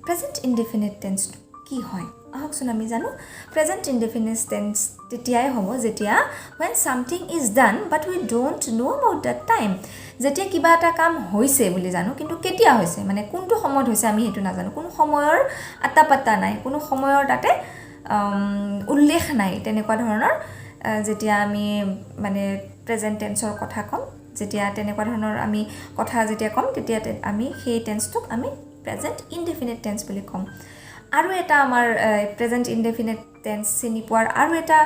present indefinite tense কি হয় আহকচোন আমি জানো প্ৰেজেণ্ট ইনডেফিনিট টেন্স তেতিয়াই হ'ব যেতিয়া when something is done but we don't know about that time যেতিয়া কিবা এটা কাম হৈছে বুলি জানো কিন্তু কেতিয়া হৈছে মানে কোনটো সময়ত হৈছে আমি হেতু নাজানো কোনো সময়ৰ আটাপাতা নাই কোনো সময়ৰ তাতে উল্লেখ নাই তেনেকুৱা ধৰণৰ যেতিয়া আমি মানে প্ৰেজেণ্ট টেন্সৰ কথা কম যেতিয়া তেনেকুৱা ধৰণৰ আমি কথা যেতিয়া কম তেতিয়া আমি সেই টেন্সটোক আমি প্ৰেজেণ্ট ইনডেফিনিট টেন্স বুলি কম আৰু এটা আমাৰ প্ৰেজেণ্ট ইনডেফিনিট টেন্স চিনি পোৱাৰ আৰু এটা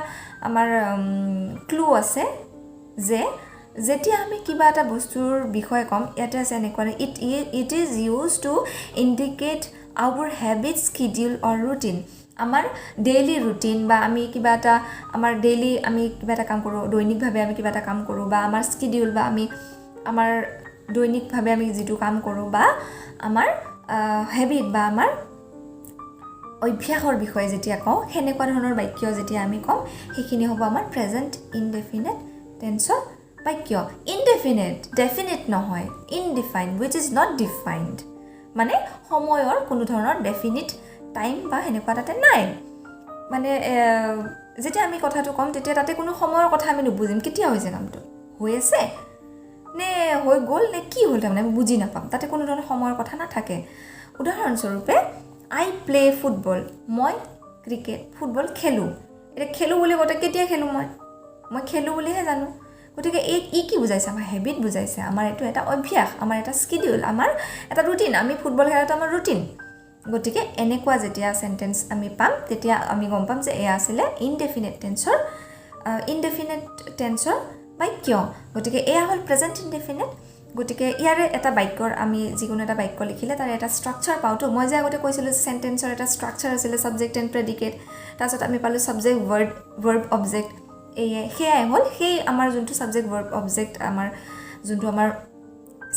আমাৰ ক্লু আছে যে যেতিয়া আমি কিবা এটা বস্তুৰ বিষয়ে কম ইয়াতে আছে এনেকুৱা it is use to indicate our habit schedule or routine আমাৰ ডেইলি ৰুটিন বা আমি কিবা এটা আমাৰ ডেইলি আমি কিবা এটা কাম কৰোঁ দৈনিকভাৱে আমি কিবা এটা কাম কৰোঁ বা আমাৰ স্কিডিউল বা আমি আমাৰ দৈনিকভাৱে আমি যিটো কাম কৰোঁ বা আমাৰ হেবিট বা আমাৰ অভ্যাসৰ বিষয়ে যেতিয়া কওঁ সেনেকুৱা ধৰণৰ বাক্য যেতিয়া আমি কম সেইখিনি হ'ব আমাৰ প্ৰেজেণ্ট ইনডেফিনিট টেন্সৰ বাক্য ইনডেফিনিট ডেফিনিট নহয় ইনডিফাইন্ড which is not defined মানে সময়ৰ কোনো ধৰণৰ ডেফিনিট টাইম বা সেনেকুৱা তাতে নাই মানে যেতিয়া আমি কথাটো কম তেতিয়া তাতে কোনো সময়ৰ কথা আমি নুবুজিম কেতিয়া হৈছে কামটো হৈ আছে নে হৈ গ'ল নে কি হ'ল তাৰমানে আমি বুজি নাপাম তাতে কোনো ধৰণৰ সময়ৰ কথা নাথাকে উদাহৰণস্বৰূপে আই প্লে ফুটবল মই ক্ৰিকেট ফুটবল খেলোঁ এতিয়া খেলোঁ বুলি কওঁতে কেতিয়া খেলোঁ মই খেলোঁ বুলিহে জানো গতিকে ই কি বুজাইছে আমাৰ হেবিট বুজাইছে আমাৰ এইটো এটা অভ্যাস আমাৰ এটা স্কিডিউল আমাৰ এটা ৰুটিন আমি ফুটবল খেলাটো আমাৰ ৰুটিন গতিকে এনেকুৱা যেতিয়া সেন্টেন্স আমি পাম তেতিয়া আমি গম পাম যে এয়া আছিলে ইনডেফিনিট টেন্সৰ বাক্য গতিকে এয়া হ'ল প্ৰেজেণ্ট ইনডেফিনিট গতিকে ইয়াৰে এটা বাক্যৰ আমি যিকোনো এটা বাক্য লিখিলে তাৰ এটা ষ্ট্ৰাকচাৰ পাওঁতো মই যে আগতে কৈছিলোঁ সেন্টেন্সৰ এটা ষ্ট্ৰাকচাৰ আছিলে সাবজেক্ট এণ্ড প্ৰেডিকেট তাৰপিছত আমি পালোঁ সাবজেক্ট ভাৰ্ব অবজেক্ট সেয়াই হ'ল সেই আমাৰ যোনটো সাবজেক্ট ভাৰ্ব অবজেক্ট আমাৰ যোনটো আমাৰ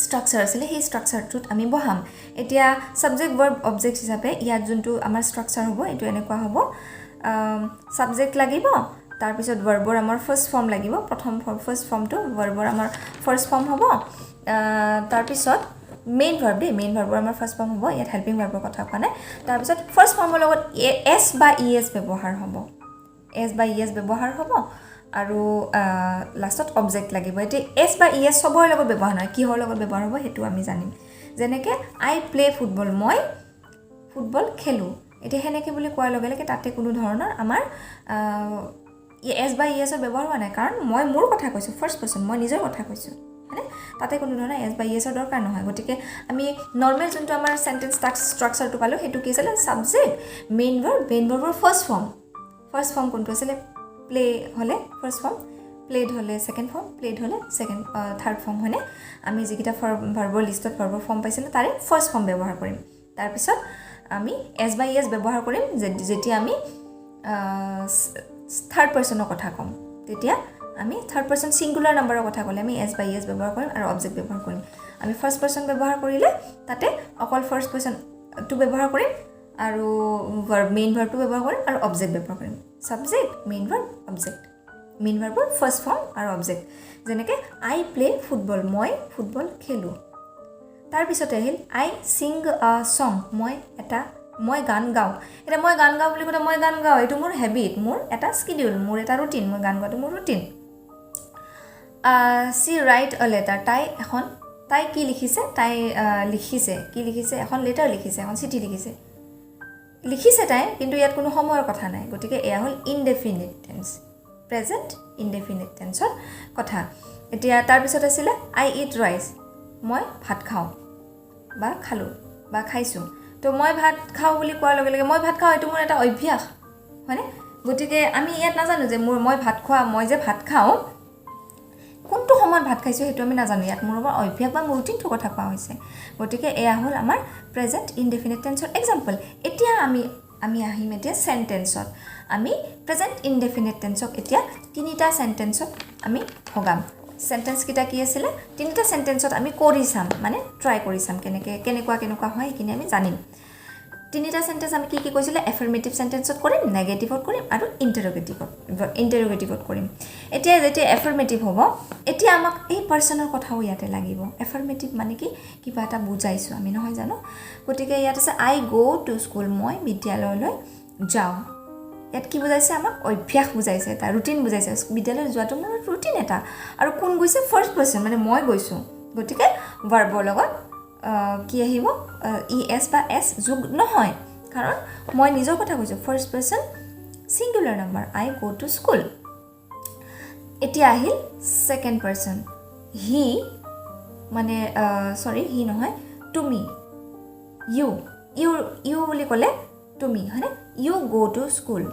ষ্ট্ৰাকচাৰ আছিলে সেই ষ্ট্ৰাকচাৰটোত আমি বহাম এতিয়া সাবজেক্ট ভাৰ্ব অবজেক্ট হিচাপে ইয়াত যোনটো আমাৰ ষ্ট্ৰাকচাৰ হ'ব এইটো এনেকুৱা হ'ব সাবজেক্ট লাগিব তাৰপিছত ভাৰ্বৰ আমাৰ ফাৰ্ষ্ট ফৰ্ম লাগিব প্ৰথম ফাৰ্ষ্ট ফৰ্মটো ভাৰ্বৰ আমাৰ ফাৰ্ষ্ট ফৰ্ম হ'ব তাৰপিছত মেইন ভাৰ্বৰ আমাৰ ফাৰ্ষ্ট ফৰ্ম হ'ব ইয়াত হেল্পিং ভাৰ্বৰ কথা কোৱা নাই তাৰপিছত ফাৰ্ষ্ট ফৰ্মৰ লগত এছ বা ইএছ ব্যৱহাৰ হ'ব আৰু লাষ্টত অবজেক্ট লাগিব এতিয়া এছ বা ইএছ সবৰ লগত ব্যৱহাৰ নহয় কিহৰ লগত ব্যৱহাৰ হ'ব সেইটো আমি জানিম যেনেকৈ আই প্লে ফুটবল মই ফুটবল খেলোঁ এতিয়া সেনেকৈ বুলি কোৱাৰ লগে লগে তাতে কোনো ধৰণৰ আমাৰ এছ বা ইএছৰ ব্যৱহাৰ হোৱা নাই কাৰণ মই মোৰ কথা কৈছোঁ ফাৰ্ষ্ট পাৰ্চন মই নিজৰ কথা কৈছোঁ হয়নে তাতে কোনো ধৰণৰ এছ বা ইএছৰ দৰকাৰ নহয় গতিকে আমি নৰ্মেল যোনটো আমাৰ চেণ্টেন্স ষ্ট্ৰাকচাৰটো পালোঁ সেইটো কি আছিলে ছাবজেক্ট মেইন ভাৰ্বৰ ফাৰ্ষ্ট ফৰ্ম কোনটো আছিলে প্লে হ'লে ফাৰ্ষ্ট ফৰ্ম প্লেড হ'লে ছেকেণ্ড ফৰ্ম প্লেড হ'লে থাৰ্ড ফৰ্ম হয়নে আমি যিকেইটা ভাৰ্বৰ লিষ্টত ভাৰ্বৰ ফৰ্ম পাইছিলোঁ তাৰে ফাৰ্ষ্ট ফৰ্ম ব্যৱহাৰ কৰিম তাৰপিছত আমি এছ বা ইএছ ব্যৱহাৰ কৰিম যেতিয়া আমি থাৰ্ড পাৰ্চনৰ কথা ক'ম তেতিয়া আমি থাৰ্ড পাৰ্চন ছিংগুলাৰ নাম্বাৰৰ কথা ক'লে আমি এছ বা ইএছ ব্যৱহাৰ কৰিম আৰু অবজেক্ট ব্যৱহাৰ কৰিম আমি ফাৰ্ষ্ট পাৰ্চন ব্যৱহাৰ কৰিলে তাতে অকল ফাৰ্ষ্ট পাৰ্চনটো ব্যৱহাৰ কৰিম আৰু মেইন ভাৰ্বটো ব্যৱহাৰ কৰিম আৰু অবজেক্ট ব্যৱহাৰ কৰিম সাবজেক্ট মেইন ভাৰ্বৰ ফাৰ্ষ্ট ফৰ্ম আৰু অবজেক্ট যেনেকৈ আই প্লে ফুটবল মই ফুটবল খেলোঁ তাৰপিছতে আহিল আই ছিং আ ছং মই গান গাওঁ এতিয়া মই গান গাওঁ বুলি ক'লে মই গান গাওঁ এইটো মোৰ হেবিট মোৰ এটা স্কিডিউল মোৰ এটা ৰুটিন মই গান গোৱাটো মোৰ ৰুটিন চি ৰাইট আ লেটাৰ তাই কি লিখিছে এখন লেটাৰ লিখিছে এখন চিঠি লিখিছে তাই কিন্তু ইয়াত কোনো সময়ৰ কথা নাই গতিকে এয়া হ'ল ইনডেফিনিট টেন্স প্ৰেজেণ্ট ইনডেফিনিট টেন্সৰ কথা এতিয়া তাৰপিছত আছিলে আই ইট ৰাইচ মই ভাত খাওঁ বা খালোঁ বা খাইছোঁ তো মই ভাত খাওঁ বুলি কোৱাৰ লগে লগে মই ভাত খাওঁ এইটো মোৰ এটা অভ্যাস হয়নে গতিকে আমি ইয়াত নাজানো যে মই যে ভাত খাওঁ কোনটো সময়ত ভাত খাইছোঁ সেইটো আমি নাজানো ইয়াত মোৰ অভ্যাস বা মোৰ ৰুটিনটোৰ কথা কোৱা হৈছে গতিকে এয়া হ'ল আমাৰ প্ৰেজেণ্ট ইনডেফিনিট টেন্সৰ এক্সাম্পল এতিয়া আমি আহিম এতিয়া চেণ্টেন্সত আমি প্ৰেজেণ্ট ইনডেফিনিট টেন্সক এতিয়া তিনিটা চেণ্টেন্সত আমি ভগাম চেণ্টেন্সকেইটা কি আছিলে তিনিটা চেণ্টেন্সত আমি কৰি চাম মানে ট্ৰাই কৰি চাম কেনেকুৱা হয় সেইখিনি আমি জানিম তিনিটা সেন্টেন্স আমি কি কৈছিলে এফাৰ্মেটিভ সেন্টেন্সত কৰিম নেগেটিভত কৰিম আৰু ইন্টাৰোগেটিভত কৰিম এতিয়া যেতিয়া এফাৰ্মেটিভ হ'ব এতিয়া আমাক এই পাৰ্সনৰ কথাও ইয়াতে লাগিব এফাৰ্মেটিভ মানে কি কিবা এটা বুজাইছো আমি নহয় জানো গতিকে ইয়াত আছে আই গো টু স্কুল মই বিদ্যালয়লৈ যাওঁ ইয়াত কি বুজাইছে আমাক অভ্যাস বুজাইছে এটা ৰুটিন বুজাইছে বিদ্যালয়লৈ যোৱাটো মোৰ ৰুটিন এটা আৰু কোন গৈছে ফাৰ্ষ্ট পাৰ্সন মানে মই গৈছো গতিকে ভাৰ্বৰ লগত কি আহিব es বা s যোগ নহয় কাৰণ মই নিজৰ কথা কৈছো first person singular number I go to school এতিয়া আহিল সেকেন্ড পাৰ্সন হি মানে সৰি হি নহয় তুমি ইউ বুলি ক'লে তুমি হয়নে ইউ গো টু স্কুল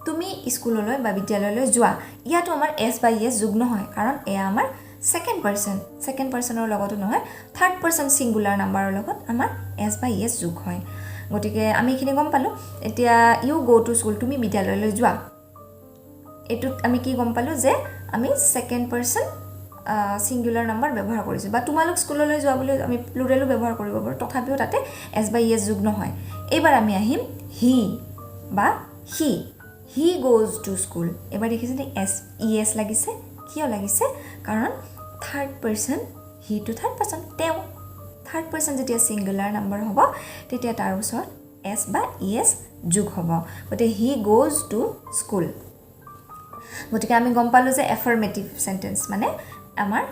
তুমি স্কুললৈ বা বিদ্যালয়লৈ যোৱা ইয়াতো আমাৰ s বা es যোগ নহয় কাৰণ এয়া আমাৰ সেকেন্ড পাৰ্সনৰ লগতো নহয় থাৰ্ড পাৰ্সন সিঙ্গুলাৰ নাম্বাৰৰ লগত আমাৰ s বা es যোগ হয় গতিকে আমি এখিনি গম পালো এতিয়া ইউ গো টু স্কুল তুমি বিদ্যালয়লৈ যোৱা এটুত আমি কি গম পালো যে আমি সেকেন্ড পাৰ্সন সিঙ্গুলাৰ নাম্বাৰ ব্যৱহাৰ কৰিছো বা তোমালোক স্কুললৈ যোৱা বুলি আমি প্লুৰেলো ব্যৱহাৰ কৰিব পাৰো তথাপিও তাতে s বা es যোগ নহয় এবাৰ আমি আহিম হি বা হি goes to school এবাৰ দেখিছে নে es লাগিছে কিয় লাগিছে কাৰণ থাৰ্ড পাৰ্সন হি টু থাৰ্ড পাৰ্সন তেওঁ থাৰ্ড পাৰ্সন যেতিয়া সিঙ্গুলাৰ নাম্বাৰ হ'ব তেতিয়া তাৰ ওচৰত s বা es যোগ হ'ব গতে হি goes to school গতিকে আমি গম পালো যে এফাৰ্মেটিভ সেন্টেন্স মানে আমাৰ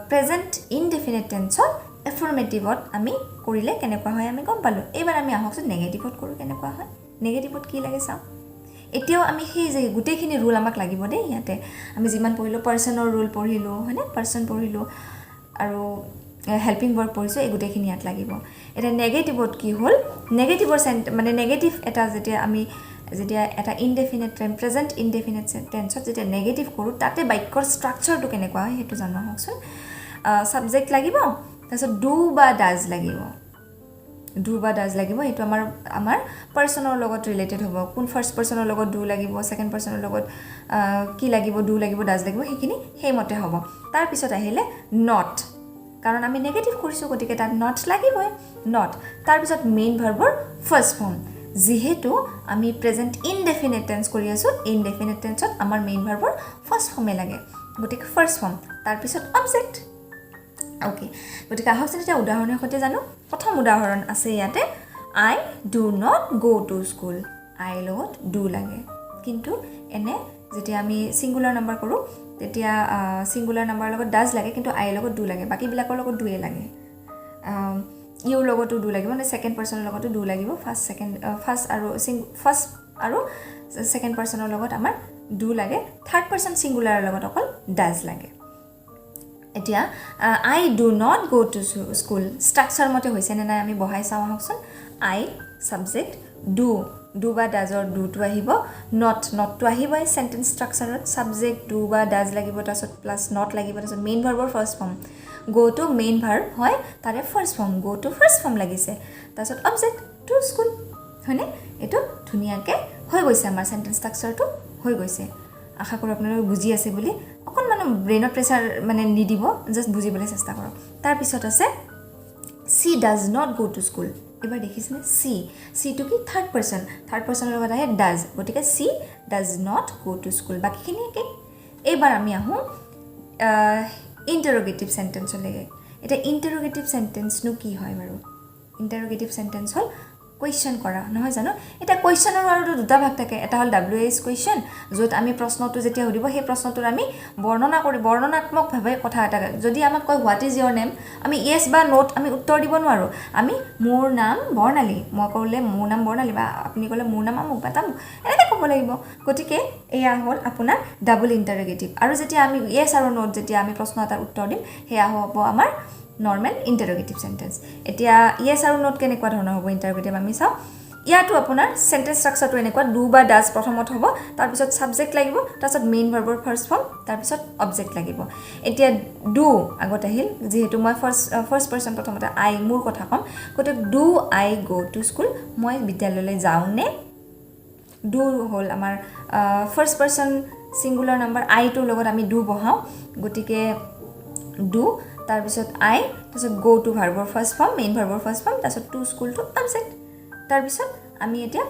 প্ৰেজেন্ট ইনডেফিনিট টেন্সত এফাৰ্মেটিভত আমি কৰিলে কেনেকুৱা হয় আমি গম পালো এবাৰ আমি আহকচোন নেগেটিভত কৰো কেনেকুৱা হয় নেগেটিভত কি লাগে চাও এতিয়াও আমি সেই যে গুটেখিনি ৰুল আমাক লাগিব দে ইয়াতে আমি যিমান পঢ়িলো পাৰ্সনৰ ৰুল পঢ়িলো হয়নে পাৰ্সন পঢ়িলো আৰু হেল্পিং ভাৰ্ব পঢ়িছো এই গুটেখিনি ইয়াত লাগিব এটা নেগেটিভত কি হ'ল নেগেটিভৰ মানে নেগেটিভ এটা যেতিয়া এটা ইনডেফিনিট প্ৰেজেন্ট ইনডেফিনিট টেন্সত যেতিয়া নেগেটিভ কৰো তাতে বাক্যৰ ষ্ট্ৰাকচাৰটো কেনেকুৱা হয় হেতু জানো হকচোন সাবজেক্ট লাগিব তাৰপিছত ডু বা ডাজ লাগিব এটো আমাৰ পাৰ্সনৰ লগত ৰিলেটেড হ'ব কোন ফাৰ্ষ্ট পাৰ্সনৰ লগত ডু লাগিব সেকেন্ড পাৰ্সনৰ লগত কি লাগিব ডু লাগিব ডাজ লাগিব হেখিনি হেমতে হ'ব তাৰ পিছত আহিলে নট কাৰণ আমি নেগেটিভ কৰিছো গতিকে তাত নট লাগিবই নট তাৰ পিছত মেইন ভাৰ্বৰ ফাৰ্ষ্ট ফৰ্ম যেহেতু আমি প্ৰেজেন্ট ইনডেফিনিট টেন্স কৰি আছো ইনডেফিনিট টেন্সত আমাৰ মেইন ভাৰ্বৰ ফাৰ্ষ্ট ফৰ্মে লাগে গতিকে ফাৰ্ষ্ট ফৰ্ম তাৰ পিছত অবজেক্ট ওকে গতিকে আহকচোন এটা উদাহৰণৰ সৈতে জানো প্ৰথম উদাহৰণ আছে ইয়াতে I do not go to school I লগত ডু লাগে কিন্তু এনে যেতিয়া আমি সিঙ্গুলাৰ নাম্বাৰ কৰো তেতিয়া সিঙ্গুলাৰ নাম্বাৰৰ লগত ডাজ লাগে কিন্তু আই লগত ডু লাগে বাকি বিলাকৰ লগত ডুয়ে লাগে ইউ লগতো ডু লাগিব মানে সেকেন্ড পাৰ্সনৰ লগতো ডু লাগিব ফাৰ্ষ্ট আৰু সেকেন্ড পাৰ্সনৰ লগত আমাৰ ডু লাগে থাৰ্ড পাৰ্সন সিঙ্গুলাৰৰ লগত অকল ডাজ লাগে এতিয়া I do not go to school structure মতে হৈছে নে নাই আমি বহাই চাও হকচোন আই সাবজেক্ট ডু বা ডাজৰ ডুটো আহিব নট টো আহিবই সেন্টেন্স ষ্ট্ৰাকচাৰত সাবজেক্ট ডু বা ডাজ লাগিব তাৰছত প্লাস নট লাগিব তাৰছত মেইন ভাৰ্বৰ first form go to main verb হয় তাৰে first form go to first form লাগিছে তাৰছত অবজেক্ট টু স্কুল হয়নে এটো ধুনিয়াকে হৈ গৈছে আমাৰ সেন্টেন্স ষ্ট্ৰাকচাৰটো হৈ গৈছে আশা কৰো আপোনালোকে বুজি আছে বুলি অকনমান ব্ৰেইনত প্ৰেছাৰ মানে নিদিব জাস্ট বুজিবলৈ চেষ্টা কৰক তাৰ পিছত আছে সি does not go to school এবাৰ দেখিছেনে সি টু কি থাৰ্ড পাৰ্সনৰ লগত আহে ডাজ গতিকে সি does not go to school বাকিখিনি কি এবাৰ আমি আহো ইন্টাৰোগেটিভ সেন্টেন্সলৈকে এটা ইন্টাৰোগেটিভ সেন্টেন্স নো কি হয় বাৰু ইন্টাৰোগেটিভ সেন্টেন্স হল কোৱেশ্চন কৰা নহয় জানো এটা কোৱেশ্চনৰ আৰু দুটা ভাগ থাকে এটা হল WH কোৱেশ্চন যত আমি প্ৰশ্নটো যেতিয়া হৰিব সেই প্ৰশ্নটোৰ আমি বৰ্ণনাত্মকভাৱে কথা এটা যদি আমাক কয় হোৱাট ইজ ইয়োৰ নেম আমি ইয়েস বা নোট আমি উত্তৰ দিব নোৱাৰো আমি মোৰ নাম বৰ্ণালী মই কলে মোৰ নাম বৰ্ণালী বা আপুনি কলে মোৰ নাম আমুক বা তামুক এনেকৈ ক'ব লাগিব গতিকে এয়া হল আপোনাৰ ডাবল ইন্টাৰোগেটিভ আৰু যেতিয়া আমি ইয়েস আৰু নোট যেতিয়া আমি প্ৰশ্ন এটাৰ উত্তৰ দিম হেয়া হ'ব আমাৰ নৰ্মেল ইন্টাৰোগেটিভ সেন্টেন্স এতিয়া ইয়েস আৰু নোট কেনেকুৱা ধৰণৰ হ'ব ইন্টাৰোগেটিভ আমি চাও ইয়াটো আপোনাৰ সেন্টেন্স ষ্ট্ৰাকচাৰটো এনেকুৱা ডু বা ডাজ প্ৰথমত হ'ব তাৰ পিছত সাবজেক্ট লাগিব তাৰ পিছত মেইন ভাৰ্বৰ ফাৰ্ষ্ট ফৰ্ম তাৰ পিছত অবজেক্ট লাগিব এতিয়া ডু আগত আহিল যেহেতু মই ফাৰ্ষ্ট পাৰ্সন প্ৰথমতে আই মোৰ কথা কম গতে do I go to school মই বিদ্যালয়লৈ যাওঁ নে ডু হল আমাৰ ফাৰ্ষ্ট পাৰ্সন সিঙ্গুলাৰ নাম্বাৰ আই টুৰ লগত আমি ডু বহাও গতিকে ডু তাৰ পিছত আই তাৰপিছত গো টু ভাৰ্বৰ ফাৰ্ষ্ট ফৰ্ম মেইন ভাৰ্বৰ ফাৰ্ষ্ট ফৰ্ম তাৰপিছত টু স্কুল টু অবজেক্ট তাৰপিছত আমি এতিয়া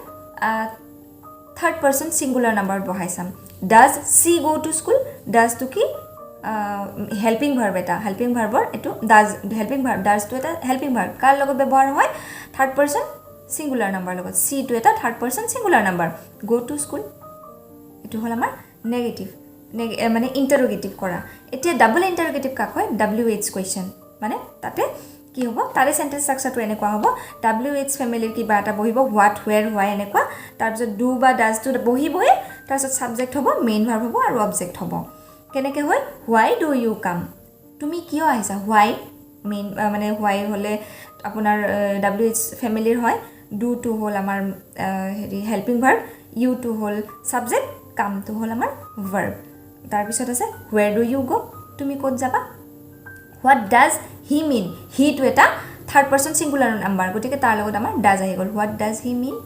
থাৰ্ড পাৰ্চন সিঙ্গুলাৰ নাম্বাৰত বহাই চাম ডাজ সি go to school does to কি হেল্পিং ভাৰ্ব এটা হেল্পিং ভাৰ্বৰ এটো does helping verb does to এটা হেল্পিং ভাৰ্ব কাৰ লগত ব্যৱহাৰ হয় থাৰ্ড পাৰ্চন সিঙ্গুলাৰ নাম্বাৰ লগত সি টু এটা third person singular number go to school এটো হল আমাৰ নেগেটিভ মানে ইন্টাৰোগেটিভ কৰা এতিয়া ডাবল ইন্টাৰোগেটিভ কাক হয় WH কোৱেশ্চন মানে তাতে কি হ'ব তাৰে সেন্টেন্স স্ট্ৰাকচাৰটো এনেকুৱা হ'ব WH ফ্যামিলিৰ কিবা এটা বহিব হোৱাট হোৱেৰ হোৱাই এনেকুৱা তাৰপিছত ডু বা ডাজ টু বহিবই তাৰপিছত সাবজেক্ট হ'ব মেইন ভাৰ্ব হ'ব আৰু অবজেক্ট হ'ব কেনেকে হয় হোৱাই ডু ইউ কাম তুমি কিয় আহিছা হোৱাই মেইন মানে হোৱাই হলে আপোনাৰ WH ফ্যামিলিৰ হয় ডু টু হল আমাৰ হেৰি হেল্পিং ভাৰ্ব ইউ টু হল সাবজেক্ট কাম টু হল আমাৰ ভাৰ্ব তাৰপিছত আছে where do you go তুমি ক'ত যাবা what does he mean he to এটা থাৰ্ড পাৰ্চন সিঙ্গুলাৰ নাম্বাৰ গতিকে তাৰ লগত আমাৰ does আহি গ'ল what does he mean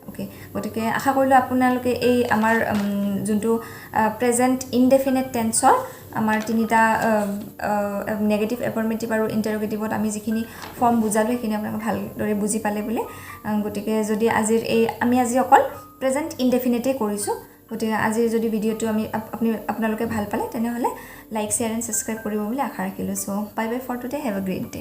okay গতিকে আশা কৰিলো আপোনালোকে এই আমাৰ যোনটো প্ৰেজেন্ট ইনডেফিনিট টেন্সৰ আমাৰ তিনিটা নেগেটিভ এফাৰ্মেটিভ আৰু ইন্টাৰোগেটিভত আমি যিখিনি ফৰ্ম বুজালো সেইখিনি আপোনালোকে ভালদৰে বুজি পালে বুলি গতিকে যদি আজিৰ এই আমি আজি অকল প্ৰেজেন্ট ইনডেফিনিটে কৰিছো গতিকে আজিৰ যদি ভিডিঅটো আমি আপোনালোকে ভাল পালে তেনেহলে লাইক শেয়াৰ এণ্ড সাবস্ক্ৰাইব কৰিব বুলি আশা ৰাখিলো so bye bye for today have a great day